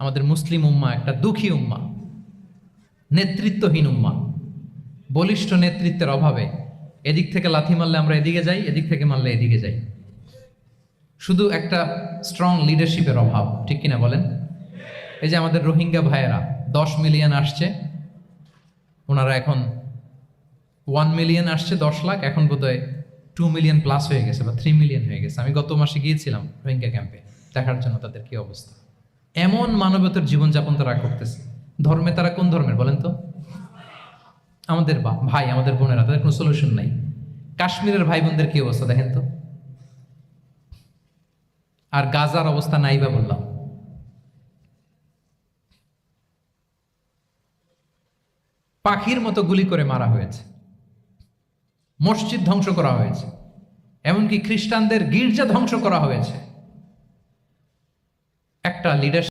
আমাদের মুসলিম উম্মা একটা দুঃখী উম্মা, নেতৃত্বহীন উম্মা, বলিষ্ঠ নেতৃত্বের অভাবে এদিক থেকে লাথি মারলে আমরা এদিকে যাই, এদিক থেকে মারলে এদিকে যাই। শুধু একটা স্ট্রং লিডারশিপের অভাব, ঠিক কিনা বলেন? এই যে আমাদের রোহিঙ্গা ভাইয়েরা 10 মিলিয়ন আসছে, ওনারা এখন 1 মিলিয়ন আসছে, 10 লাখ, এখন বোধহয় 2 মিলিয়ন প্লাস হয়ে গেছে বা 3 মিলিয়ন হয়ে গেছে। আমি গত মাসে গিয়েছিলাম রোহিঙ্গা ক্যাম্পে দেখার জন্য তাদের কি অবস্থা। এমন মানবতার জীবনযাপন তারা করতেছে। ধর্মে তারা কোন ধর্মের বলেন তো? আমাদের ভাই, আমাদের বোনেরা, তাদের কোনো সলিউশন নাই। কাশ্মীরের ভাই বোনদের কি অবস্থা দেখেন তো। আর গাজার অবস্থা নাই বা বললাম। পাখির মতো গুলি করে মারা হয়েছে, মসজিদ ধ্বংস করা হয়েছে, এমনকি খ্রিস্টানদের গির্জা ধ্বংস করা হয়েছে। একটা লিডার